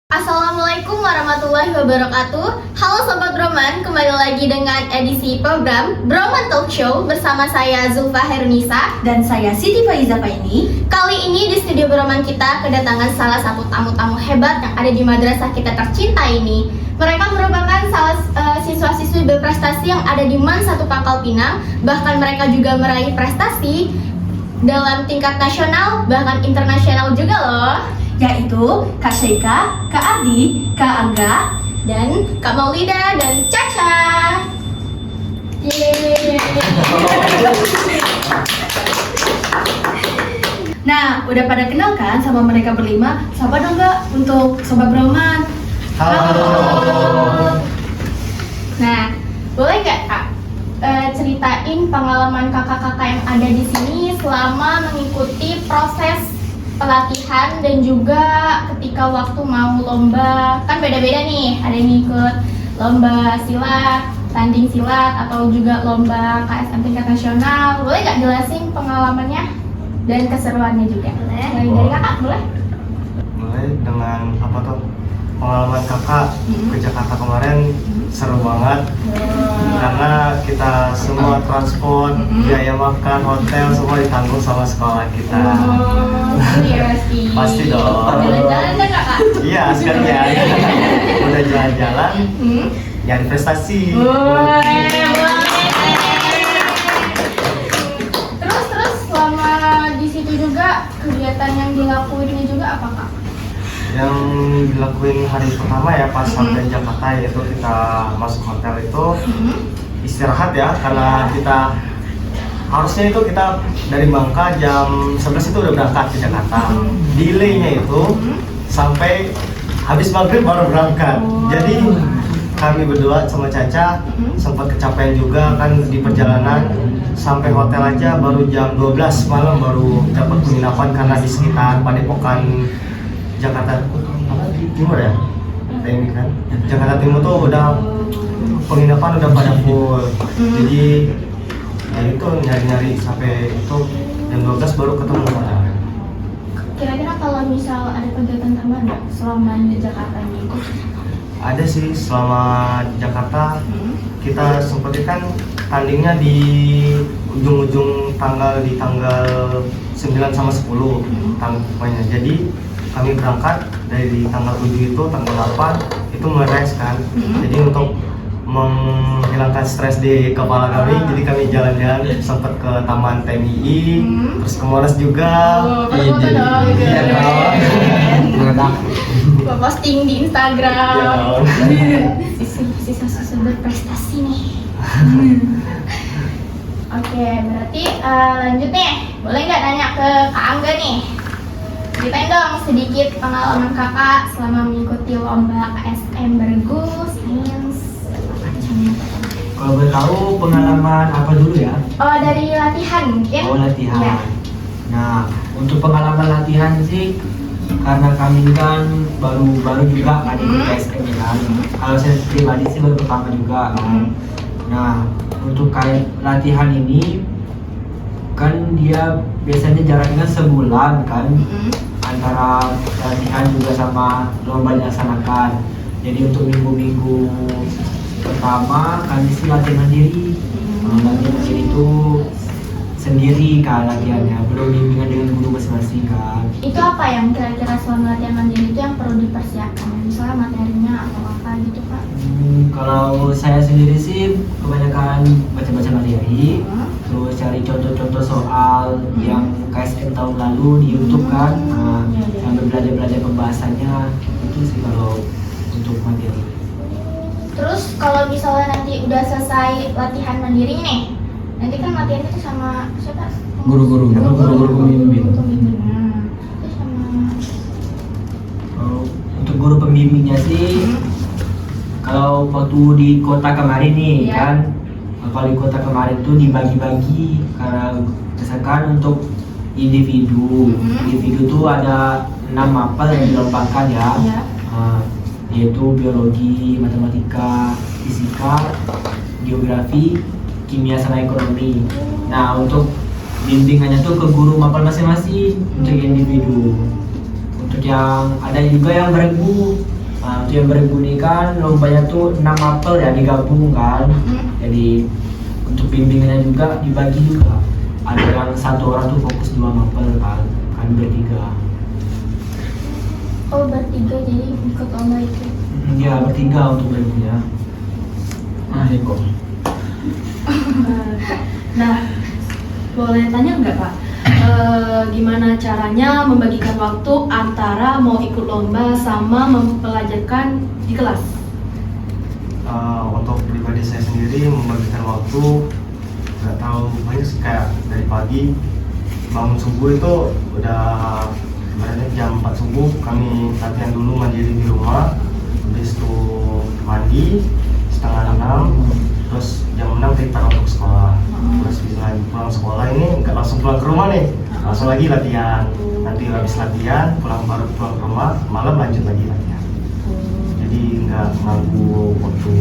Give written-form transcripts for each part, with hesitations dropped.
Assalamualaikum warahmatullahi wabarakatuh. Halo Sobat Broman, kembali lagi dengan edisi program Broman Talk Show bersama saya Zulfa Hernisa dan saya Siti Faiza Faini. Kali ini di studio Broman kita kedatangan salah satu tamu-tamu hebat yang ada di madrasah kita tercinta ini. Mereka merupakan siswa-siswi berprestasi yang ada di MAN 1 Pangkal Pinang. Bahkan mereka juga meraih prestasi dalam tingkat nasional bahkan internasional juga loh, Yaitu Kak Syeika, Kak Ardi, Kak Angga, dan Kak Maulida dan Caca. Yeay. Nah, udah pada kenal kan sama mereka berlima? Sapa dong Kak untuk Sobat Broman. Halo. Nah, boleh nggak Kak ceritain pengalaman kakak-kakak yang ada di sini selama mengikuti proses pelatihan dan juga ketika waktu mau lomba? Kan beda-beda nih, ada yang ikut lomba silat, tanding silat, atau juga lomba KSM tingkat nasional. Boleh nggak jelasin pengalamannya dan keseruannya juga? Dari kakak, boleh? Mulai dengan apa tuh? Pengalaman kakak ke Jakarta kemarin seru banget karena kita semua transport, biaya makan, hotel semua ditanggung sama sekolah kita. Iya pasti. Pasti dong. Jalan-jalan kan kakak? Iya sekalian. Udah jalan-jalan, nyari prestasi. Terus selama di situ juga kegiatan yang dilakuinnya juga apa kak? Yang dilakuin hari pertama ya pas sampai Jakarta, yaitu kita masuk hotel itu istirahat ya, karena kita harusnya itu kita dari Bangka jam 11 itu udah berangkat ke Jakarta. Delaynya itu sampai habis maghrib baru berangkat. Jadi kami berdua sama Caca sempat kecapean juga kan di perjalanan. Sampai hotel aja baru jam 12 malam baru dapat penginapan karena di sekitar Padepokan Jakarta Timur ya, ini kan Jakarta Timur tuh udah penginapan udah pada full. Jadi ya itu nyari-nyari sampai itu jam 12 baru ketemu. Kira-kira kalau misal ada kegiatan tambahan nggak selama di Jakarta ini? Ada sih selama di Jakarta, kita sempetin kan tandingnya di ujung-ujung tanggal 9 sama 10 tanggalnya. Jadi kami berangkat dari tanggal 7 itu, tanggal 8 itu ngeres kan. Jadi untuk menghilangkan stres di kepala kami, jadi kami jalan-jalan sempat ke Taman TMI, terus ke Monas juga. Foto dong gitu. Iya dong. Gua posting di Instagram. Iya Sisa-sisa berprestasi nih. Oke, berarti lanjut nih. Boleh nggak nanya ke Kak Angga nih? Ceritain dong sedikit pengalaman kakak selama mengikuti lomba KSM Bergu, Sains, macamnya. Kalau boleh tahu pengalaman apa dulu ya? Oh, dari latihan mungkin? Oh, latihan. Ya. Nah, untuk pengalaman latihan sih, karena kami kan baru juga kan ikut KSM ya kan. Kalau saya pribadi sih baru pertama juga kan. Nah, untuk kayak latihan ini kan dia biasanya jaraknya sebulan kan, antara latihan juga sama lomba dilaksanakan. Jadi untuk minggu-minggu pertama kami sih latihan mandiri. Latihan mandiri itu sendiri kan latihannya, belum bimbingan dengan guru masing-masing kan. Itu apa yang kira-kira selama latihan mandiri itu yang perlu dipersiapkan? Misalnya materinya atau apa gitu kak? Kalau saya sendiri sih kebanyakan baca-baca materi, terus cari contoh-contoh soal yang KSM tahun lalu di YouTube kan, sambil belajar-belajar pembahasannya. Itu sih kalau untuk materi. Terus kalau misalnya nanti udah selesai latihan mandiri nih, nanti kan latihan itu sama siapa? Guru-guru pembimbing. Nah, itu sama Untuk guru pembimbingnya sih, kalau waktu di kota kemarin nih kan, kalau di kota kemarin tuh dibagi-bagi karena misalkan untuk individu tuh ada 6 mapel yang dilompatkan ya. Yaitu biologi, matematika, fisika, geografi, kimia sama ekonomi. Nah, untuk bimbingannya tuh ke guru mapel masing-masing untuk individu. Untuk yang ada juga yang bergu Nah, untuk yang beregu ini kan lombanya tuh 6 apel ya digabung kan. Jadi untuk bimbingannya juga dibagi juga. Ada yang satu orang tuh fokus 2 mapel kan, kami bertiga. Oh bertiga jadi ikut lomba itu. Ya bertiga untuk beregunya. Nah, Eko. Nah, boleh tanya nggak Pak? Gimana caranya membagikan waktu antara mau ikut lomba sama mempelajarkan di kelas? Untuk pribadi saya sendiri membagikan waktu nggak tahu banyak sih, kayak dari pagi bangun subuh itu udah ibaratnya jam 4 subuh kami latihan dulu mandiri di rumah, habis itu mandi setengah 6, terus jam 6 kita untuk sekolah, terus bisa lagi pulang sekolah ini nggak langsung pulang ke rumah nih, langsung lagi latihan, nanti habis latihan baru pulang ke rumah, malam lanjut lagi latihan. Jadi nggak mengganggu waktu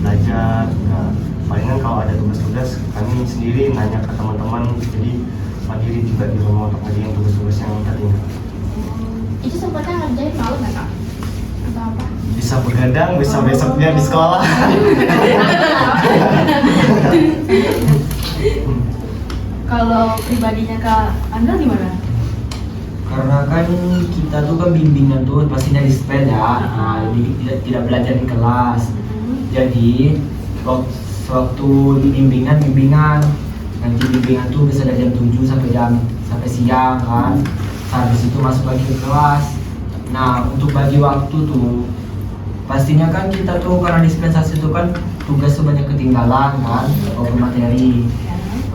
belajar, nggak. Palingan kalau ada tugas-tugas kami sendiri nanya ke teman-teman, jadi mandiri juga di rumah untuk ngerjain tugas-tugas yang tertinggal. Itu sempatnya ngerjain malam nggak Kak? Atau apa? Bisa begadang, bisa besoknya di sekolah. Kalau pribadinya Kak Anda gimana? Karena kan kita tuh kan bimbingan tuh pastinya di spend ya, nah, jadi tidak belajar di kelas. Jadi waktu di bimbingan nanti bimbingan tuh bisa dari jam 7 sampai siang kan. Habis itu masuk lagi ke kelas. Nah, untuk bagi waktu tuh pastinya kan kita tuh karena dispensasi itu kan tugas tuh banyak ketinggalan kan, maupun materi.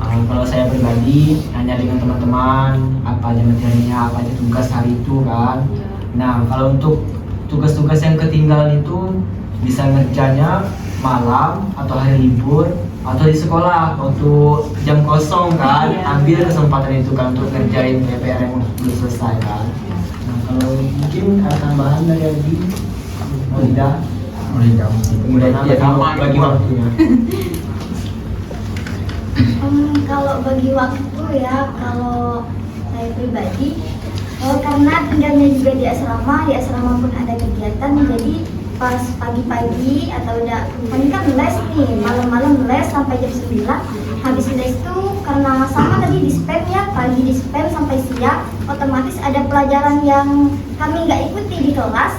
Kalau saya pribadi nanya dengan teman-teman apa aja materinya, apa aja tugas hari itu kan. Nah, kalau untuk tugas-tugas yang ketinggalan itu bisa ngerjanya malam atau hari libur atau di sekolah waktu jam kosong kan, ambil kesempatan itu kan untuk ngerjain PR yang belum selesai kan. Nah, kalau mungkin ada tambahan dari Adi, Molida, kemudian bagi waktunya. Kalau bagi waktu ya, kalau saya pribadi, karena tinggalnya juga di asrama pun ada kegiatan, jadi pas pagi-pagi atau udah kami kan les nih, malam-malam les sampai jam 9. Habis les itu karena sama tadi di spam ya, pagi di spam sampai siang, otomatis ada pelajaran yang kami nggak ikuti di kelas.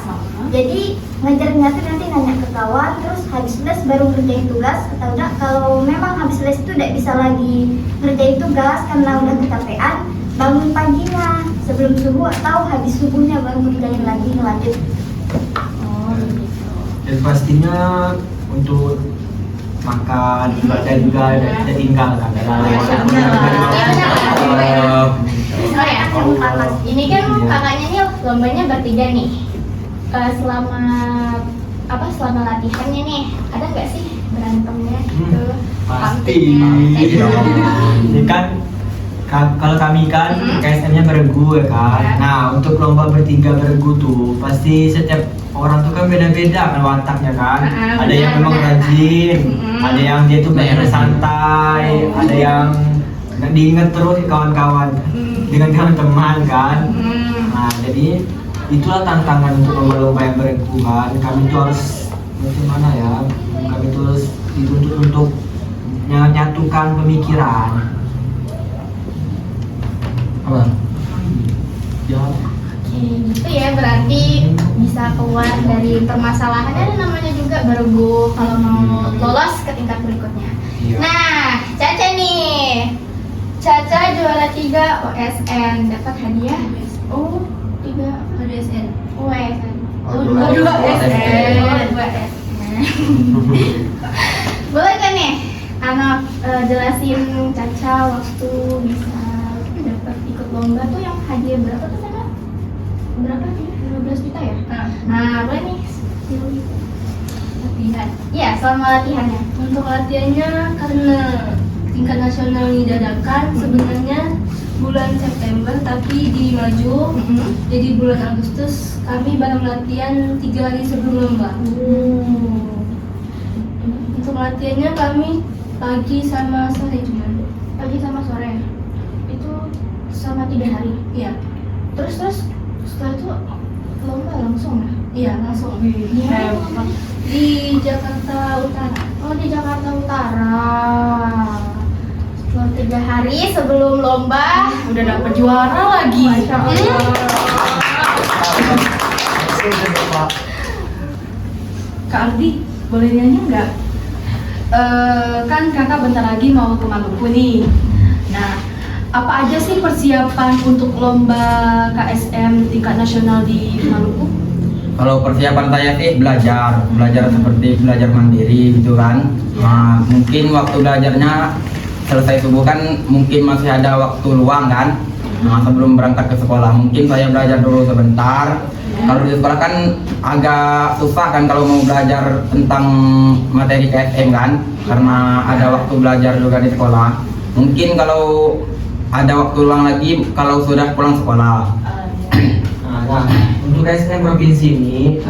Jadi ngajarnya tuh nanti nanya ke kawan, terus habis les baru ngerjain tugas atau enggak. Kalau memang habis les itu tidak bisa lagi ngerjain tugas karena udah kecapean, bangun paginya sebelum subuh atau habis subuhnya baru ngerjain lagi ngelanjut. Dan pastinya untuk makan ibadah juga ada tinggal kan. Ini kan kakaknya nih lombanya bertiga nih. Selama latihannya nih ada nggak sih berantemnya gitu? Pasti. Konfliknya? Ini kan kalau kami kan KSM-nya beregu ya kan. Nah, untuk lomba bertiga beregu tuh pasti setiap orang tuh kan beda-beda kan wataknya kan. Ada yang memang rajin, ada yang dia tuh belajar santai, ada yang nggak diinget terus kawan-kawan dengan teman-teman kan. Nah, jadi itulah tantangan untuk lomba-lomba yang beregu kan. Kami tuh harus bagaimana ya? Kami tuh harus dituntut untuk menyatukan pemikiran. Apa? Jawab. Oke, gitu ya, berarti bisa keluar dari permasalahannya, ada namanya juga bergu kalau mau lolos ke tingkat berikutnya. Iya. Nah, Caca nih, Caca juara 3 OSN, dapat hadiah. Oh, 3 OSN. OSN. Oh, 2 dua OSN. Oh, 2 OSN. Boleh kan nih, Anak jelasin Caca waktu bisa dapat ikut lomba tuh yang hadiah berapa tuh Caca? Berapa sih? 15 juta ya? Nah, boleh nih. Latihan. Iya, selama latihannya. Untuk latihannya karena tingkat nasional ini dadakan, sebenarnya bulan September tapi dimaju jadi bulan Agustus. Kami baru latihan 3 hari sebelum lomba. Untuk latihannya kami pagi sama sore cuman. Pagi sama sore. Itu selama 3 hari. Iya. Terus setelah itu lomba langsung ya? Iya, langsung. Hebat. Di Jakarta Utara. Oh, di Jakarta Utara. Setelah 3 hari sebelum lomba, Udah dapet juara lagi. Masya Allah. Pak. Kak Ardi, boleh nyanyi nggak? Kan kakak bentar lagi mau ke Maluku nih. Nah, apa aja sih persiapan untuk lomba KSM tingkat nasional di Maluku? Kalau persiapan saya sih belajar seperti belajar mandiri gitu kan. Nah, mungkin waktu belajarnya selesai subuh kan mungkin masih ada waktu luang kan. Nah, sebelum berangkat ke sekolah mungkin saya belajar dulu sebentar. Kalau di sekolah kan agak susah kan kalau mau belajar tentang materi KSM kan, karena ada waktu belajar juga di sekolah. Mungkin kalau ada waktu luang lagi kalau sudah pulang sekolah. Nah, untuk KSM provinsi ini,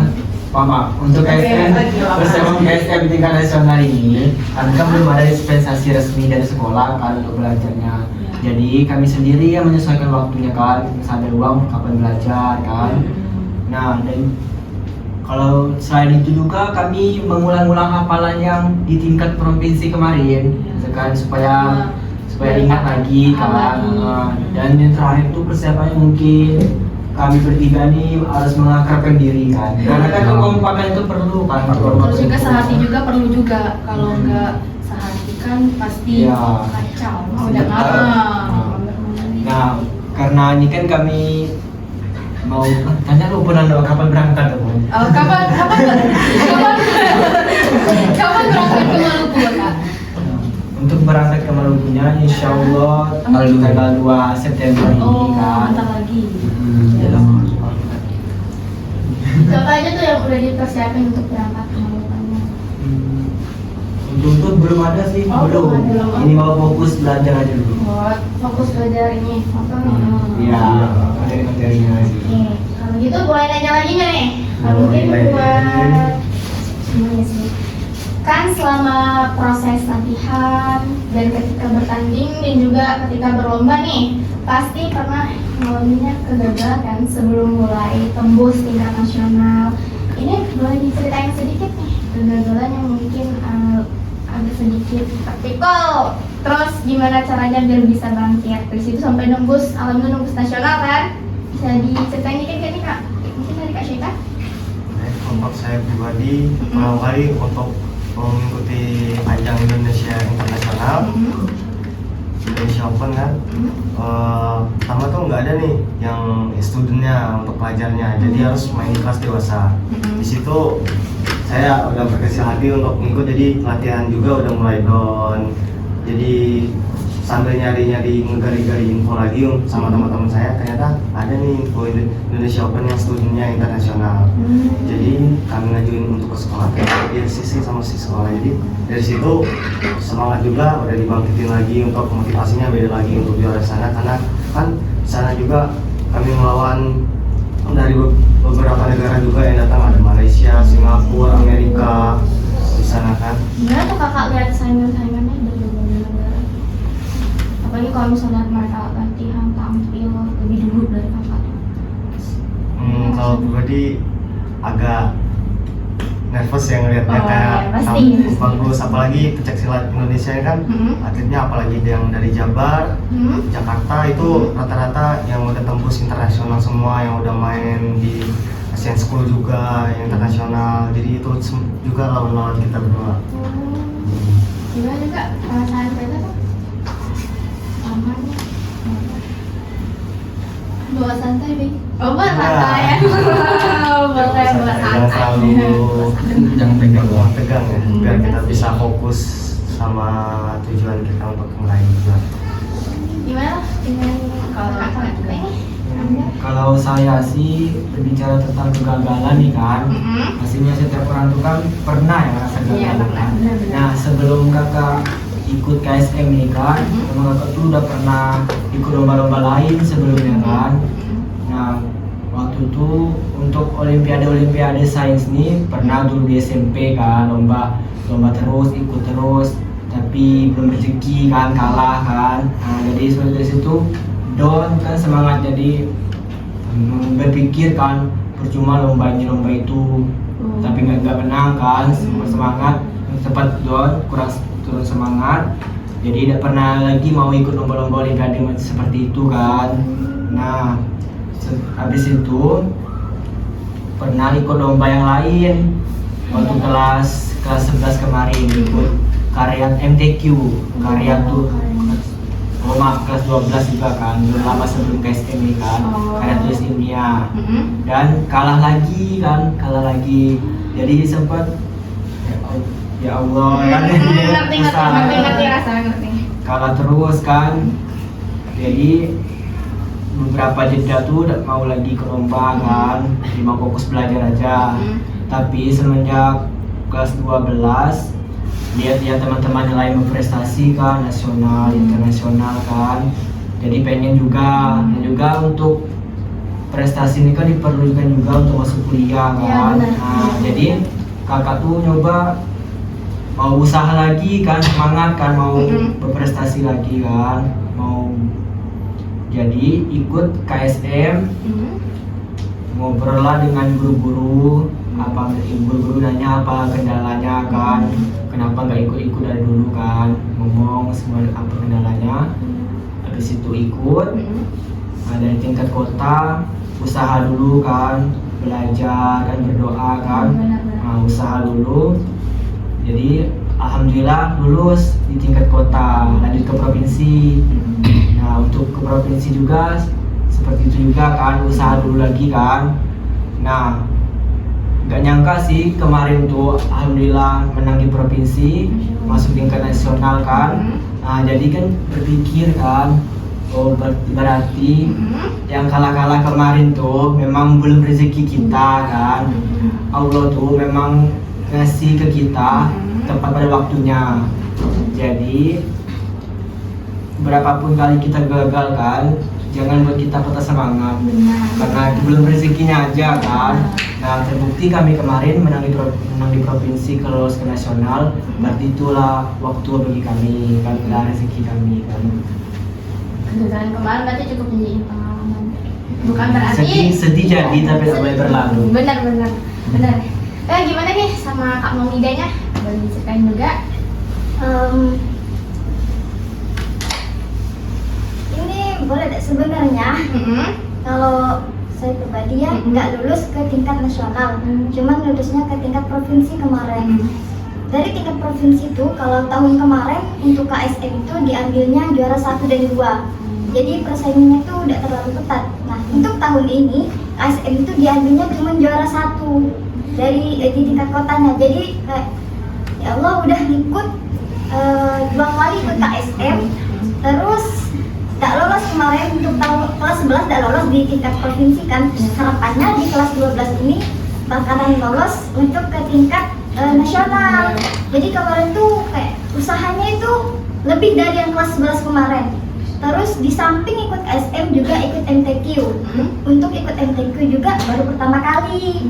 untuk KSM bersama KSM tingkat nasional ini, karena kan belum ada dispensasi resmi dari sekolah kan untuk belajarnya. Jadi kami sendiri yang menyesuaikan waktunya kan, misalnya ada ruang kapan belajar kan. Nah, dan kalau selain itu juga kami mengulang-ulang hafalan yang di tingkat provinsi kemarin, kan supaya ingat lagi kan. Dan yang terakhir itu persiapannya mungkin kami bertiga nih harus mengakrabkan diri kan, karena kan kekompakan itu perlu kan. Terus juga sehati juga perlu juga. Kalau nggak sehati kan pasti Iya. kacau. Udah Nah, karena ini kan kami mau tanya lu pernah kapan berangkat tuh? Kapan berangkat ke Maluku, Kak? Untuk berangkat ke Malukunya insya Allah tanggal 2 September ini kan. Bentar lagi. Apa aja tuh yang udah dipersiapin untuk berangkat ke Malukunya? Untuk belum ada sih, Oh, belum. belum ada. Ini mau fokus belajar aja dulu. Buat fokus belajar ini, apa nih? Iya, materi-materinya sih. Nih, kalau gitu boleh nanya lagi nggak nih? Kalau mungkin Boleh. buat semuanya sih. Kan selama proses latihan dan ketika bertanding dan juga ketika berlomba nih, pasti pernah ngalaminnya kegagalan kan sebelum mulai tembus tingkat nasional. Ini boleh diceritain sedikit nih kegagalan yang mungkin agak sedikit vertikal. Terus gimana caranya biar bisa bangkit dari situ sampai nembus, alhamdulillah nembus nasional kan? Bisa diceritain dikit gak nih Kak? Mungkin dari Kak Syeka? Untuk saya pribadi, pertama kali untuk mengikuti ajang Indonesia Internasional, Indonesia Open kan, pertama tuh nggak ada nih yang studentnya untuk pelajarnya, jadi harus main di kelas dewasa. Di situ saya udah berkecil hati untuk ngikut, jadi latihan juga udah mulai down. Jadi sambil nyari-nyari ngegali-gali info lagi sama teman-teman saya, ternyata ada nih info Indonesia Open yang studinya internasional. Jadi kami ngajuin untuk ke sekolah, kayak di SCC sama si sekolah. Jadi dari situ semangat juga udah dibangkitin lagi, untuk motivasinya beda lagi untuk juara sana, karena kan sana juga kami melawan dari beberapa negara juga yang datang, ada Malaysia, Singapura, Amerika di sana kan. Gimana tuh Kakak lihat saingan-saingannya dari berbagai negara? Apalagi kalau misalnya mereka latihan tampil lebih dulu dari Kakak. Kalau pribadi agak nervous ya ngelihatnya, Oh, kayak ya, pasti. bagus, apalagi pencak silat Indonesia ini kan atletnya, apalagi yang dari Jabar, Jakarta itu rata-rata yang udah tembus internasional semua, yang udah main di Asian School juga yang internasional. Jadi itu juga lawan-lawan kita berdua. Gimana juga perasaan kita tuh? Aman ya? Bawa santai, Bing. Oh, buat santai ya? Boleh buat Jangan santai. terlalu Jangan pegang. tegang ya, biar kita bisa fokus sama tujuan kita untuk meraih juara. Gimana dengan kakak juga ini? Kalau saya sih berbicara tentang kegagalan nih kan, pastinya setiap orang tuh kan pernah ya merasa gagal. Iya, pernah. Benar-benar. Nah, sebelum kakak ikut KSM nih kan, emang kakak tuh udah pernah ikut lomba-lomba lain sebelumnya kan. Nah, waktu itu untuk olimpiade sains nih pernah dulu di SMP kan, lomba terus, ikut terus, tapi belum rezeki kan, kalah kan. Nah, jadi dari situ down kan semangat, jadi berpikir kan percuma lomba itu, tapi nggak menang kan, semangat, sempat kurang turun semangat, jadi tidak pernah lagi mau ikut lomba-lomba olimpiade seperti itu kan. Nah, habis itu pernah ikut lomba yang lain waktu kelas 11 kemarin, ikut karya MTQ, karya tuh kelas 12 juga kan, belum lama sebelum KSM ini kan, karya tulis ilmiah, dan kalah lagi, jadi sempat ya Allah kan, ngerti rasa ngerti. kalah terus kan, jadi beberapa jeda tuh udah mau lagi ke lomba kan, jadi mau fokus belajar aja. Tapi semenjak kelas 12 lihat teman-teman yang lain berprestasi kan, nasional, internasional kan, jadi pengen juga, dan juga untuk prestasi ini kan diperlukan juga untuk masuk kuliah kan. Nah, jadi kakak tuh nyoba mau usaha lagi kan, semangat kan, mau berprestasi lagi kan, mau jadi ikut KSM, ngobrol lah dengan guru-guru, guru-guru nanya apa kendalanya kan, kenapa nggak ikut dari dulu kan, ngomong semua apa kendalanya. Habis itu ikut, nah, dari tingkat kota usaha dulu kan, belajar dan berdoa kan, nah, usaha dulu. Jadi alhamdulillah lulus di tingkat kota, lanjut ke provinsi. Nah, untuk ke provinsi juga seperti itu juga kan, usaha dulu lagi kan. Nah, gak nyangka sih kemarin tuh alhamdulillah menang di provinsi, masuk tingkat nasional kan. Nah, jadi kan berpikir kan, oh berarti yang kalah-kalah kemarin tuh memang belum rezeki kita kan. Allah tuh memang ngasih ke kita tepat pada waktunya. Jadi berapapun kali kita gagal kan, jangan buat kita patah semangat, karena belum rezekinya aja kan. Nah, terbukti kami kemarin menang di provinsi, lolos ke nasional, berarti itulah waktu bagi kami kan, itulah rezeki kami kan. Kegagalan kemarin berarti cukup menjadi pengalaman, bukan berarti sedih jadi tapi tak boleh berlalu. Benar. Gimana nih sama Kak Maumidanya? Boleh diceritain juga? Ini boleh tak sebenarnya kalau saya pribadi ya nggak lulus ke tingkat nasional, cuman lulusnya ke tingkat provinsi kemarin. Dari tingkat provinsi itu kalau tahun kemarin untuk KSM itu diambilnya juara 1 dan 2, jadi persaingannya itu udah terlalu ketat. Nah, untuk tahun ini KSM itu diambilnya cuma juara 1 dari di tingkat kotanya. Jadi kayak ya Allah udah ngikut 2 kali ke KSM, terus tak lolos kemarin untuk tahun kelas 11, tak lolos di tingkat provinsi kan. Harapannya di kelas 12 ini bakalan lolos untuk ke tingkat nasional. Jadi kemarin tuh kayak usahanya itu lebih dari yang kelas 11 kemarin. Terus di samping ikut KSM juga ikut MTQ. Untuk ikut MTQ juga baru pertama kali.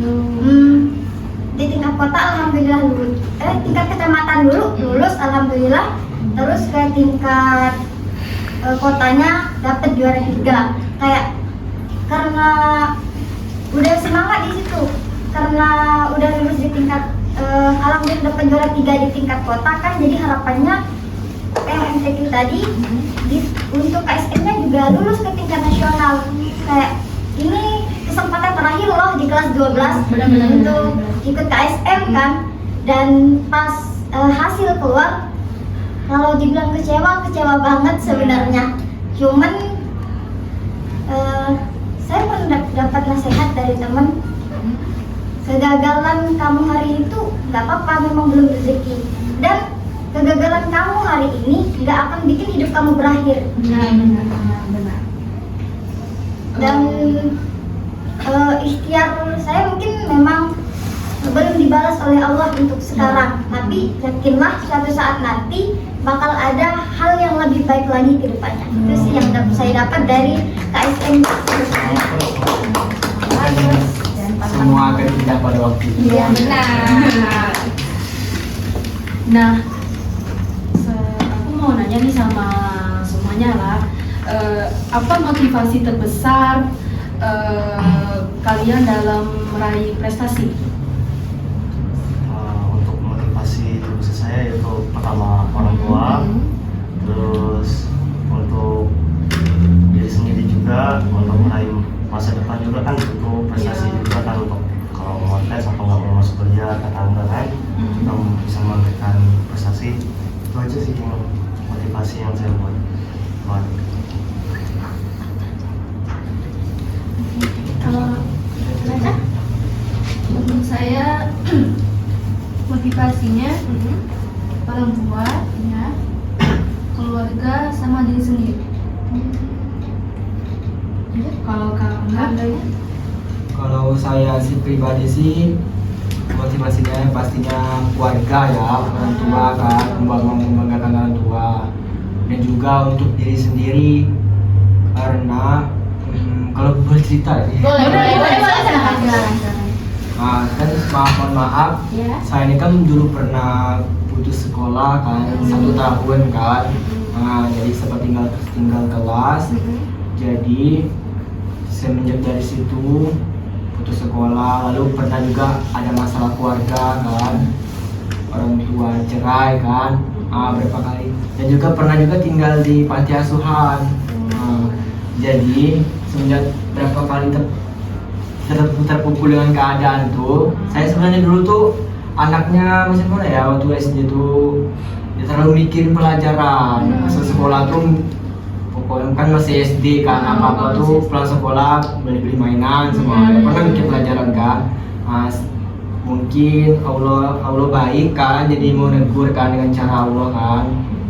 Di tingkat kota alhamdulillah lulus. Tingkat kecamatan dulu lulus alhamdulillah. Terus ke tingkat kotanya dapat juara 3. Kayak karena udah semangat di situ. Karena udah lulus di tingkat alhamdulillah dapat juara 3 di tingkat kota kan, jadi harapannya MTQ tadi untuk KSM-nya juga lulus ke tingkat nasional. Kayak ini kesempatan terakhir loh di kelas 12 untuk ikut KSM kan. Dan pas hasil keluar, kalau dibilang kecewa banget sebenarnya. Cuman saya pernah dapat nasihat dari teman, kegagalan kamu hari itu nggak apa-apa, memang belum rezeki. Dan kegagalan kamu hari ini nggak akan bikin hidup kamu berakhir. Benar. Dan ikhtiar saya mungkin memang belum dibalas oleh Allah untuk sekarang, tapi yakinlah suatu saat nanti bakal ada hal yang lebih baik lagi ke depannya. Itu sih yang saya dapat dari KSM. Semua akan indah pada waktunya. Iya, benar. Nah, aku mau nanya nih sama semuanya lah, apa motivasi terbesar kalian dalam meraih prestasi? Untuk motivasi usaha saya yaitu pertama orang tua, terus untuk diri sendiri juga, untuk meraih masa depan juga kan butuh prestasi juga kan, untuk kalau mau tes atau nggak mau masuk kuliah tetangga kan, kita bisa memberikan prestasi. Itu aja sih yang motivasi yang saya buat. Kalau untuk saya motivasinya orang tua, ya, keluarga, sama diri sendiri. Kalau Kak Angga? Kalau saya sih pribadi sih motivasinya pastinya keluarga ya, orang tua kan, membanggakan orang tua, dan juga untuk diri sendiri karena kalau boleh cerita ya. Boleh. Nah, kan mohon maaf, Ya. saya ini kan dulu pernah putus sekolah kan, 1 tahun kan. Nah, jadi sempat tinggal kelas. Jadi semenjak dari situ putus sekolah, lalu pernah juga ada masalah keluarga kan, orang tua cerai kan, berapa kali, dan juga pernah juga tinggal di panti asuhan. Jadi semenjak berapa kali terpukul dengan keadaan tuh, saya sebenarnya dulu tuh anaknya masih mana ya, waktu SD tuh dia terlalu mikirin pelajaran, masa sekolah tuh pokoknya kan masih SD kan, apa-apa tuh pulang sekolah beli mainan semua, nggak pernah mikir pelajaran kan. Mungkin Allah baik kan, jadi mau negur kan dengan cara Allah kan,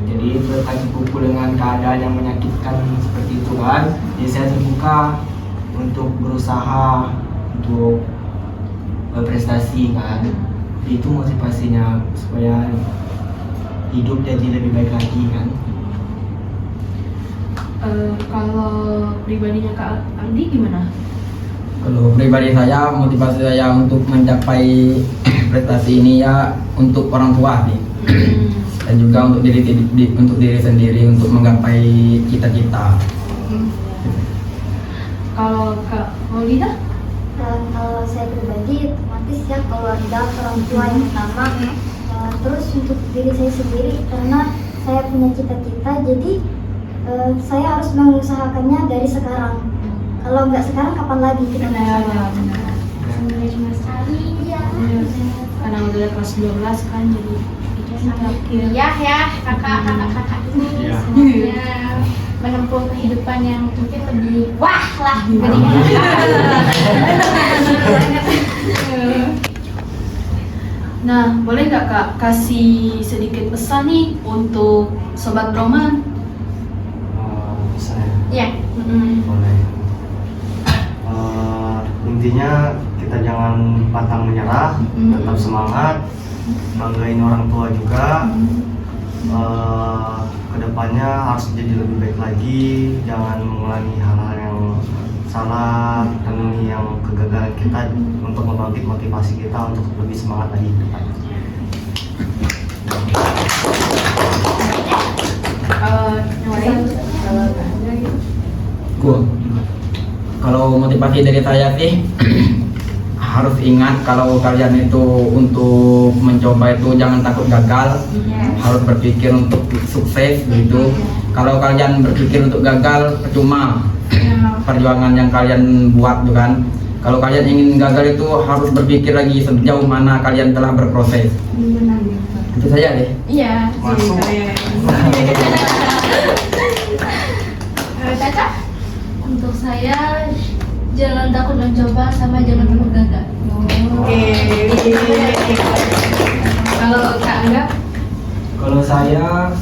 jadi terpukul dengan keadaan yang menyakitkan seperti itu kan, jadi saya terbuka untuk berusaha untuk berprestasi kan. Itu motivasinya supaya hidup jadi lebih baik lagi kan. Kalau pribadinya Kak Andi gimana? Kalau pribadi saya, motivasi saya untuk mencapai prestasi ini ya untuk orang tua nih, dan juga untuk diri sendiri untuk menggapai cita-cita. Kalau Kak Maulida? Kalau saya pribadi otomatis ya keluarga, orang tua yang pertama. Terus untuk diri saya sendiri karena saya punya cita-cita, jadi saya harus mengusahakannya dari sekarang. Kalau nggak sekarang kapan lagi kita Benar. Sebenarnya cuma sekali ya. Karena udah kelas 12 kan, jadi sangat Ya kakak ini Iya. semuanya menempuh kehidupan yang mungkin lebih wah lah dibandingkan Nah, boleh nggak Kak kasih sedikit pesan nih untuk Sobat Roman? Bisa ya? ya. Boleh. Intinya kita jangan pantang menyerah, tetap semangat, banggain orang tua juga. Kedepannya harus jadi lebih baik lagi, jangan mengulangi hal-hal yang salah, temui yang kegagalan kita untuk membangkit motivasi kita untuk lebih semangat lagi ke depan. Yang lain? Kalau motivasi dari saya sih harus ingat kalau kalian itu untuk mencoba itu jangan takut gagal, harus berpikir untuk sukses gitu. Kalau kalian berpikir untuk gagal percuma perjuangan yang kalian buat tuh kan. Kalau kalian ingin gagal itu harus berpikir lagi sejauh mana kalian telah berproses. Itu saja deh. Iya. Masuk. Caca? Untuk saya jangan takut mencoba sama jangan takut gagal. Oke. Kalau Kak Angga? Kalau saya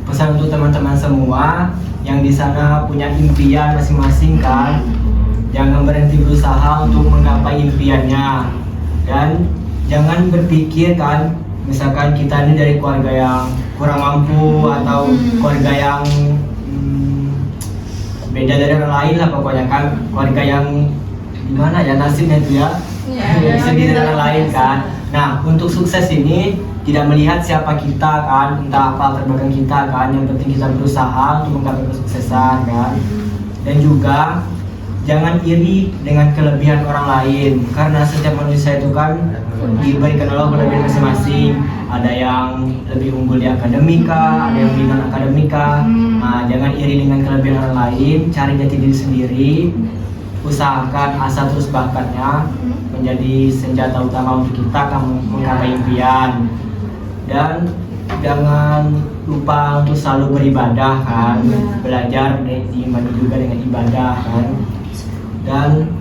pesan untuk teman-teman semua yang di sana punya impian masing-masing kan, jangan berhenti berusaha untuk menggapai impiannya, dan jangan berpikir kan misalkan kita ini dari keluarga yang kurang mampu atau keluarga yang beda dari orang lain lah, pokoknya kan keluarga yang gimana ya nasibnya itu ya, sedih dari orang lain kan. Nah, untuk sukses ini tidak melihat siapa kita kan, entah apa latar belakang kita kan, yang penting kita berusaha untuk menggapai kesuksesan kan. Dan juga jangan iri dengan kelebihan orang lain, karena setiap manusia itu kan diberikan Allah kelebihan masing-masing. Ada yang lebih unggul di akademika, ada yang di non akademika. Nah, jangan iri dengan kelebihan orang lain, cari jati diri sendiri, usahakan asah terus bakatnya menjadi senjata utama untuk kita menggapai impian. Dan jangan lupa untuk selalu beribadah kan, belajar diimani juga dengan ibadah kan. Dan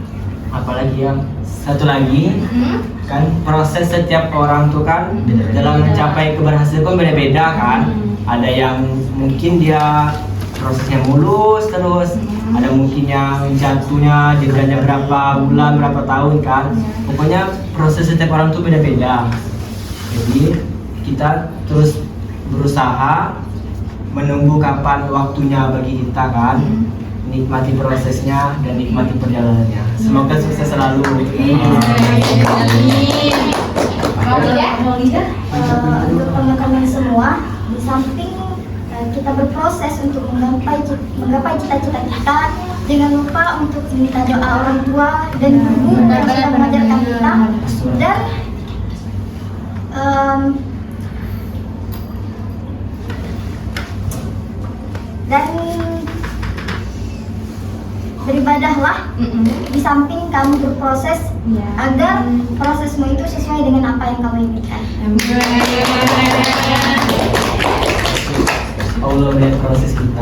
apalagi yang satu lagi kan, proses setiap orang tuh kan dalam mencapai keberhasilan kan beda-beda kan. Ada yang mungkin dia prosesnya mulus terus, ada mungkin yang jatuhnya jedanya berapa bulan, berapa tahun kan. Pokoknya proses setiap orang tuh beda-beda. Jadi kita terus berusaha menunggu kapan waktunya bagi kita kan, nikmati prosesnya dan nikmati perjalanannya. Semoga sukses selalu. Untuk teman-teman semua, di samping kita berproses untuk menggapai cita-cita kita, jangan lupa untuk minta doa orang tua dan guru yang sudah mengajarkan kita. Dan beribadahlah di samping kamu berproses, agar prosesmu itu sesuai dengan apa yang kamu inginkan. Allah melihat proses kita.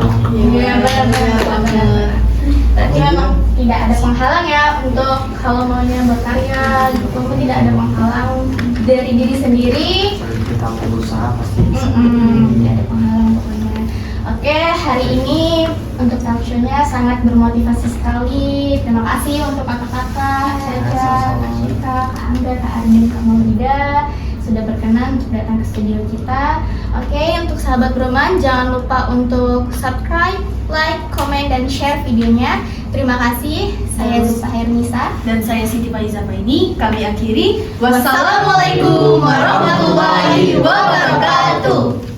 Berarti memang tidak ada penghalang ya untuk kalau maunya berkarya, walaupun tidak ada penghalang dari diri sendiri. Kita mau berusaha pasti bisa. Tidak ada penghalang pokoknya. Oke, hari ini untuk talk show-nya sangat bermotivasi sekali. Terima kasih untuk kakak-kakak, Caca, Kak Cika, Kak Angga, Kak Arden, Kak Maulida sudah berkenan untuk datang ke studio kita. Oke, untuk sahabat Broman, jangan lupa untuk subscribe, like, komen, dan share videonya. Terima kasih. Saya Zulfa Hernisa Dan saya Siti Faiza Faini. Kami akhiri. Wassalamualaikum warahmatullahi wabarakatuh.